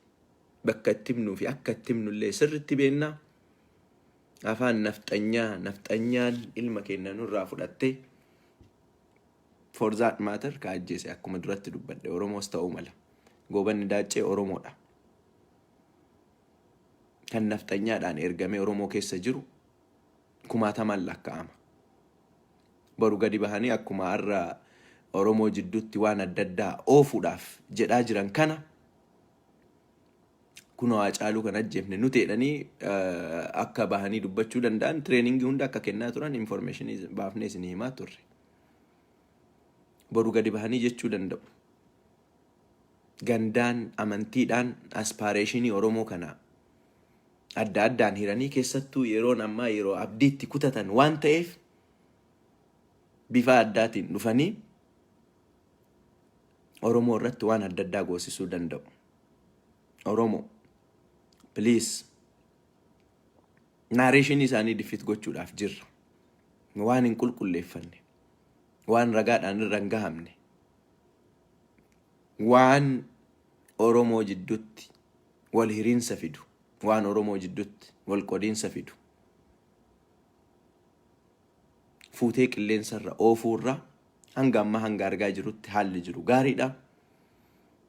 bakka itti himnuu fi akka itti himnullee sirriitti beennaa. Afaan nafxanyaan ilma keenya nurraa fudhattee for that matter ka ajjeese akkuma duratti dubbadde Oromoos ta'uu mala. Goobanni Daaccee Oromoodha. Kan nafxanyaadhaan ergamee Oromoo keessa jiru kumaatamaan lakkaa'ama. Baru gadi bahanii akkuma har'a Oromoo jidduutti waan adda addaa oofuudhaaf jedhaa jiran kana kunoo Hacaaluu kan ajjeefne nuti jedhanii akka bahanii dubbachuu danda'an treeningii hunda akka kennaa turan informationii baafnee isin himaa turre. Baru gadi bahanii jechuu danda'u. Gandaan amantiidhaan aspaareeshinii Oromoo kana adda addaan hiranii keessattuu yeroon ammaa yeroo abdiitti kutatan waan ta'eef bifa addaatiin dhufanii Oromoo irratti waan adda addaa goosisuu danda'u. Oromoo please narration isaanii defeat gochuudhaaf jirra. Waan hin qulqulleeffanne, waan ragaadhaan irra hin gahamne waan Oromoo jidduutti wal hiriinsa fidu, waan Oromoo jidduutti wal qodiinsa fidu. Fuutee qilleensarra oofuurra hanga amma hanga argaa jirutti haalli jiru gaariidha.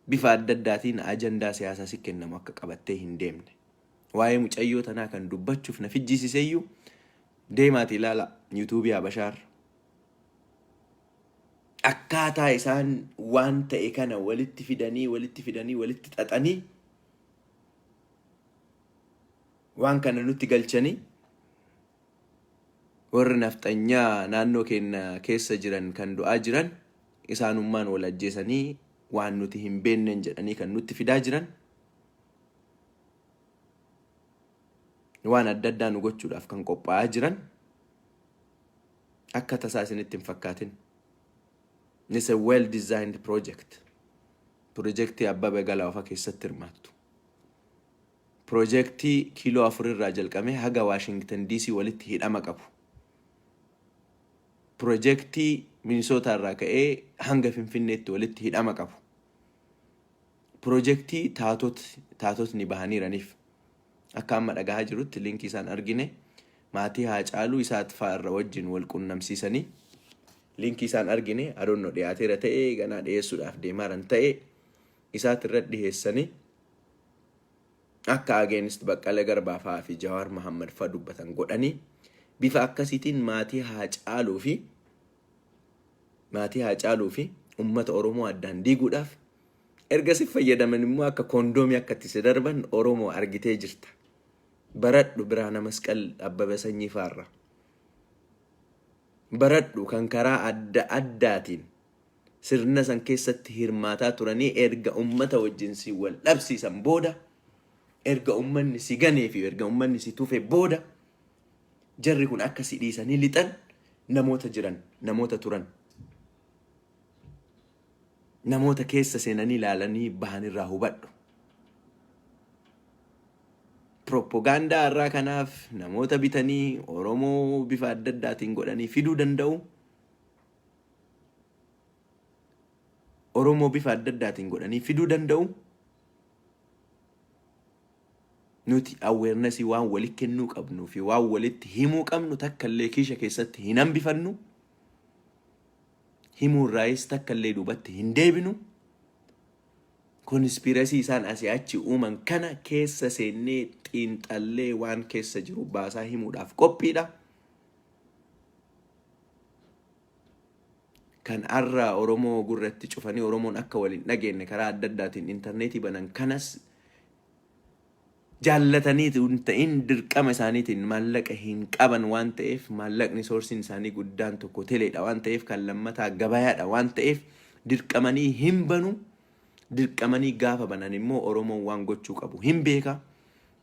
Bifa adda addaatiin ajandaa siyaasaa si kennamu akka qabattee hin deemne. Waa'ee mucayyoo tanaa kan dubbachuuf na fijjiisiseyyuu deemaati ilaala yuutuubii Habashaarra. Akkaataa isaan waan ta'e kana walitti fidanii xaxanii waan kana nutti galchanii warri nafxanyaa naannoo keenya keessa jiran kan du'aa jiran isaanummaan wal ajjeesanii waan nuti hin beenneen jedhanii kan nutti fidaa jiran waan adda addaa nu gochuudhaaf kan qophaa'aa jiran akka tasaa isinitti hin fakkaatin. It's a well-designed project. Projektii Abbabee Galaafaa keessatti hirmaattu. Projektii kiiloo 4 irraa jalqabee haga Washington DC walitti hidhama qabu. Projektii Minnesota irraa ka'ee hanga Finfinneetti walitti hidhama qabu. Projektii taatotni bahaniiraniif akka amma dhagahaa jirutti linkii isaan argine maatii Hacaaluu isaatti faarra wajjin wal qunnamsiisanii linkii isaan argine adoonno dhiyaateera ta'ee ganaa dhiyeessuudhaaf deemaaran ta'ee isaatti irra dhiyeessanii akka against Baqqalee Garbaa fi Jawaar Mohammad faa dubbatan godhanii bifa akkasiitiin maatii Hacaaluu fi ummata Oromoo addaan diiguudhaaf ergasii fayyadaman immoo akka kondoomii akka itti darban Oromoo argitee jirta. Baradhu Biraana Masqal Abbabee Sanyii faarra. Baradhu kan karaa adda addaatiin sirna san keessatti hirmaataa turanii erga ummata wajjin si wal dhabsiisan booda erga ummanni si ganee fi erga ummanni si tufe booda jarri kun akka si dhiisanii lixan namoota turan. Namoota keessa seenanii ilaalanii bahan irraa hubadhu. Propagaandaa irraa kanaaf namoota bitanii Oromoo bifa adda addaatiin godhanii fiduu danda'u. Nuti awareness waan walitti kennuu qabnu fi waan walitti himuu qabnu takka illee kiisha keessatti hin hambifannu. Himuu raayis takka illee duubatti hin deebinu. Konspirasii isaan asii achi uuman kana keessa seennee xiinxallee waan keessa jiru baasaa himuudhaaf qophiidha. Kan arraa Oromoo gurratti cufanii Oromoon akka waliin dhageenye karaa adda addaatiin intarneetii banan kanas jaallataniiti ta'in dirqama isaaniitiin maallaqa hin qaban waan ta'eef maallaqni soorsiin isaanii guddaan tokko teleedha waan ta'eef kan lammataa gabayaadha waan ta'eef dirqamanii hin banu. Dirqamanii gaafa banan immoo Oromoon waan gochuu qabu hin beeka.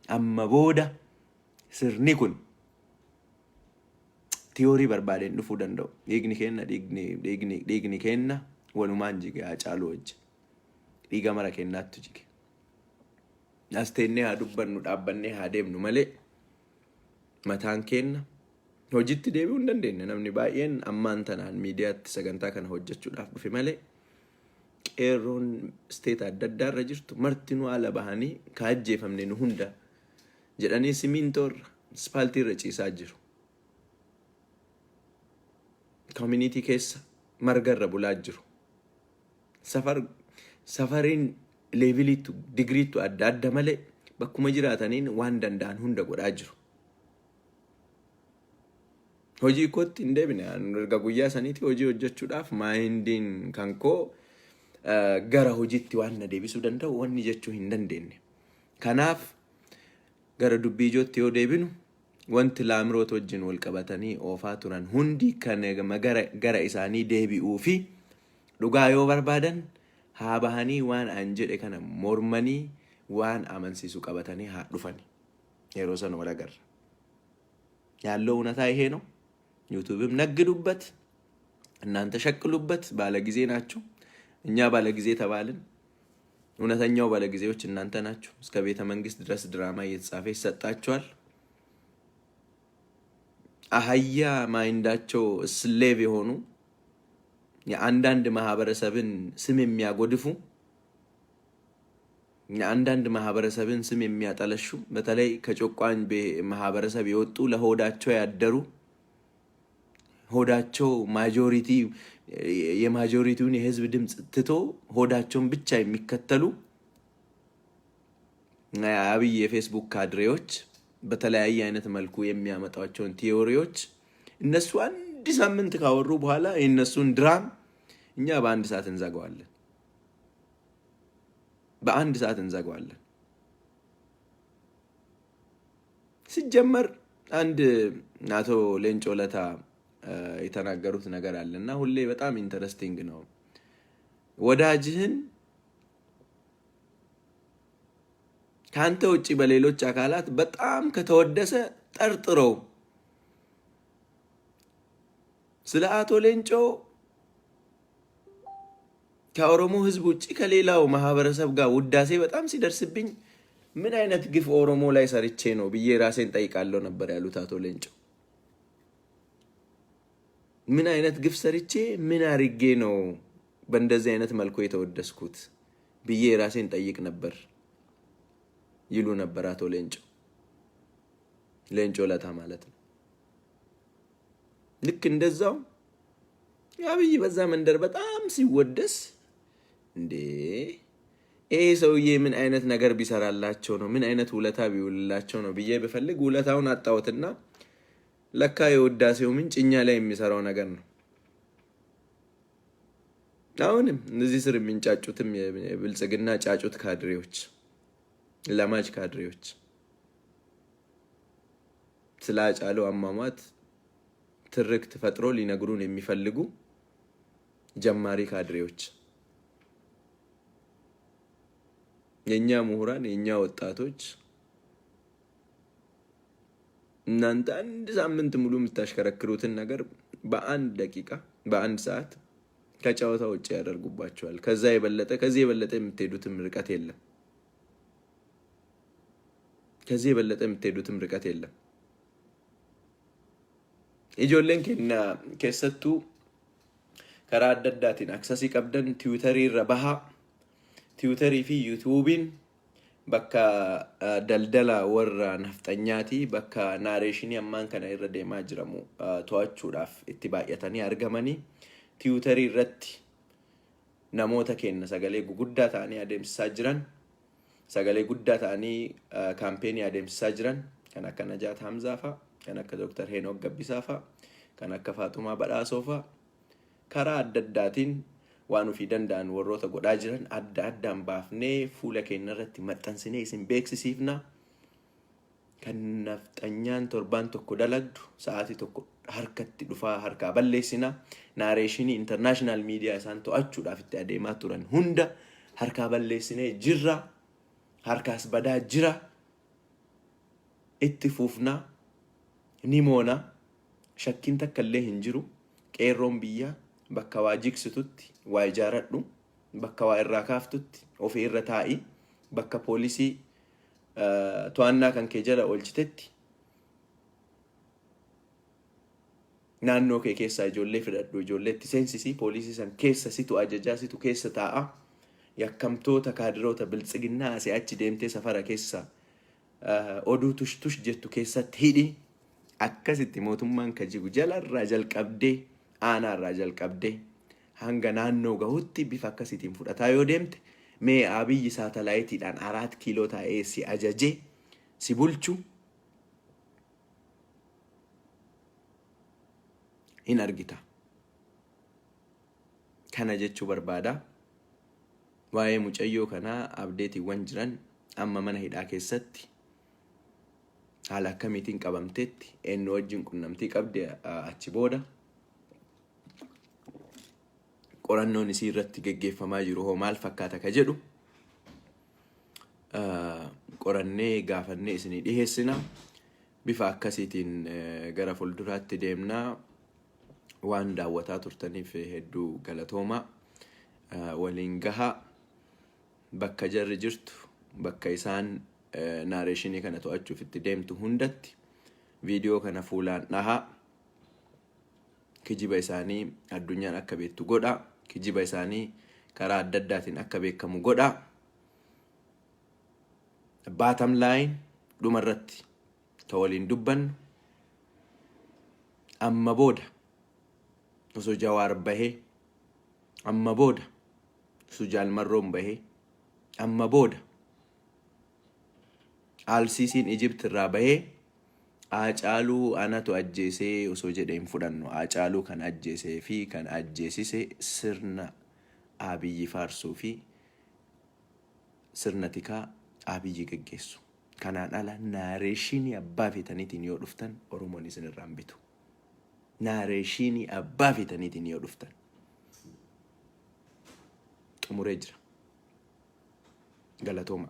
Amma booda sirni kun tiyoorii barbaadeen dhufuu danda'u. Dhiigni kenna walumaan jige Hacaaluu wajji. Dhiiga mara kennaattu jige. Asteennee haa dubbannu dhaabbannee haa deemnu malee mataan kenna hojiitti deebi'uu hin dandeenye. Namni baay'een ammaan tanaan miidiyaatti sagantaa kana hojjechuudhaaf dhufe malee qeerroon steet adda addaa irra jirtu martinuu ala bahanii kaajjeefamne nu hunda jedhanii simintoorra ispaaltii irra ciisaa jiru. Community keessa marga irra bulaa jiru. Safariin leeviliitu digriitu adda adda malee bakkuma jiraataniin waan danda'an hunda godhaa jiru. Hojii kootti hin deebine erga guyyaa saniiti hojii hojjechuudhaaf maayindiin kan koo gara hojiitti waan na deebisuu danda'u wanni jechuu hin dandeenye. Kanaaf gara dubbii ijootti yoo deebinu wanti laamiroota wajjin wal qabatanii oofaa turan hundi kan gara isaanii deebi'uu fi dhugaa yoo barbaadan haa bahanii waan an jedhe kana mormanii waan amansiisu qabatanii haa dhufani. Yeroo sana wal agarra. Yaalloo unataa ይሄ ነው። ዩቲዩብም ነግዱበት እናንተ ሸቅሉበት ባለጊዜ ናችሁ። እኛ ባለጊዜ ተባልን። እውነተኛው ባለጊዜዎች እናንተ ናችሁ። እስከ ቤተ መንግስት ድረስ ድራማ እየተጻፈ ይሰጣችኋል። አህያ ማይንዳቸው ስሌቭ የሆኑ የአንዳንድ ማህበረሰብን ስም የሚያጎድፉ አንዳንድ ማህበረሰብን ስም የሚያጠለሹ በተለይ ከጨቋኝ ማህበረሰብ የወጡ ለሆዳቸው ያደሩ ሆዳቸው ማጆሪቲ የማጆሪቲውን የህዝብ ድምጽ ትቶ ሆዳቸውን ብቻ የሚከተሉ አብይ የፌስቡክ ካድሬዎች በተለያየ አይነት መልኩ የሚያመጣቸውን ቲዮሪዎች እነሱ አንድ ሳምንት ካወሩ በኋላ የነሱን ድራም እኛ በአንድ ሰዓት እንዘጋዋለን። በአንድ ሰዓት እንዘጋዋለን። ሲጀመር አንድ አቶ ሌንጮ ለታ የተናገሩት ነገር አለና ሁሌ በጣም ኢንተረስቲንግ ነው። ወዳጅህን ካንተ ውጪ በሌሎች አካላት በጣም ከተወደሰ ጠርጥረው። ስለ አቶ ሌንጮ ከኦሮሞ ህዝብ ውጪ ከሌላው ማህበረሰብ ጋር ውዳሴ በጣም ሲደርስብኝ ምን አይነት ግፍ ኦሮሞ ላይ ሰርቼ ነው ብዬ ራሴን ጠይቃለሁ ነበር ያሉት አቶ ሌንጮ። ምን አይነት ግፍ ሰርቼ ምን አርጌ ነው በእንደዚህ አይነት መልኩ የተወደስኩት ብዬ ራሴን ጠይቅ ነበር ይሉ ነበር አቶ ሌንጮ ለታ ማለት ነው። ልክ እንደዛው አብይ በዛ መንደር በጣም ሲወደስ እንዴ ሰውዬ ምን አይነት ነገር ቢሰራላቸው ነው ምን አይነት ውለታ ቢውልላቸው ነው ብዬ በፈልግ ውለታውን አጣውትና ለካ የውዳሴው ምንጭ እኛ ላይ የሚሰራው ነገር ነው። አሁንም እነዚህ ስር የሚንጫጩትም የብልጽግና ጫጩት ካድሬዎች ለማጅ ካድሬዎች ስለ ሃጫሉ አሟሟት ትርክት ፈጥሮ ሊነግሩን የሚፈልጉ ጀማሪ ካድሬዎች የኛ ምሁራን የኛ ወጣቶች እናንተ አንድ ሳምንት ሙሉ የምታሽከረክሩትን ነገር በአንድ ደቂቃ በአንድ ሰዓት ከጨዋታው ውጪ ያደርጉባቸዋል። ከዚህ የበለጠ የምትሄዱትም ርቀት የለም። ijoolleen keenya keessattuu karaa adda addaatiin aksasii qabdan tiwiitarii irra bahaa. Tiwiitarii fi yuutuubiin bakka daldala warra nafxanyaati bakka naareeshinii ammaan kana irra deemaa jiramu to'achuudhaaf itti baay'atanii argamanii tiwiitarii irratti namoota keenya sagalee guguddaa ta'anii adeemsisaa jiran sagalee guddaa ta'anii kaampeenii adeemsisaa jiran kan akka Najaat Hamzaa fa'a kan akka Dr. Henook Gabbisaa fa'a kan akka Faaxumaa Badhaasoo fa'a karaa adda addaatiin waan ofii danda'an warroota godhaa jiran adda addaan baafnee fuula keenya irratti maxxansinee isin beeksisiifna. Kan nafxanyaan torbaan tokko dalagdu sa'aatii tokko harkatti dhufaa harkaa balleessina. Naareeshinii international media isaan to'achuudhaaf itti adeemaa turan hunda harkaa balleessinee jirra. Harkaas badaa jira. Itti fuufna ni moona. Shakkiin takka illee hin jiru. Qeerroon biyyaa bakka waa jigsitutti waa ijaaradhu bakka waa irraa kaaftutti ofii irra taa'i bakka poolisii to'annaa kan kee jala oolchitetti naannoo kee keessaa ijoollee fidhadhu ijoolleetti seensisii poolisii san keessa situ ajajaa situ keessa taa'a. Yakkamtoota kaadiroota biltsiginnaa asii achi deemtee safara keessa oduu tush jettu keessatti hidhi. Akkasitti mootummaan kajigu jalarraa jalqabdee aanarraa jalqabdee hanga naannoo gahutti bifa akkasitiin fudhataa yoo deemte mee abiyyi saatalaayitiidhaan 4 kiiloo taa'ee si ajajee si bulchu hin argita. Kana jechuu barbaada. Waa'ee mucayyoo kanaa abdeetiiwwan jiran amma mana hidhaa keessatti haala akkamiitiin qabamteetti eenyu wajjin qunnamtii qabde achi booda qorannoon isii irratti geggeeffamaa jiru hoo maal fakkaata ka jedhu qorannee gaafannee isinii dhiheessina. Bifa akkasiitiin gara fuulduraatti deemnaa. Waan daawwataa turtaniif hedduu galatoomaa. Waliin gahaa bakka jarri jirtu bakka isaan naareeshinii kana to'achuuf itti deemtu hundatti viidiyoo kana fuulaan dhahaa. Kijiba isaanii addunyaan akka beektu godhaa. Kijiba isaanii karaa adda addaatiin akka beekamu godhaa. bottom line dhumarratti ta waliin dubbannu amma booda osoo Jawaar bahee amma booda osoo Jaalmarroon bahee amma booda Alsiisiin Egypt irraa bahee Hacaaluu anatu ajjeesee osoo jedhee hin fudhannu. Hacaaluu kan ajjeesee fi kan ajjeesise sirna Abiyyi faarsuu fi sirna tikaa Abiyyi geggeessu. Kanaan ala naareeshinii abbaa feetaniitiin yoo dhuftan Oromoon isin irraa hin bitu. Naareeshinii abbaa feetaniitiin yoo dhuftan xumuree jira. Galatooma.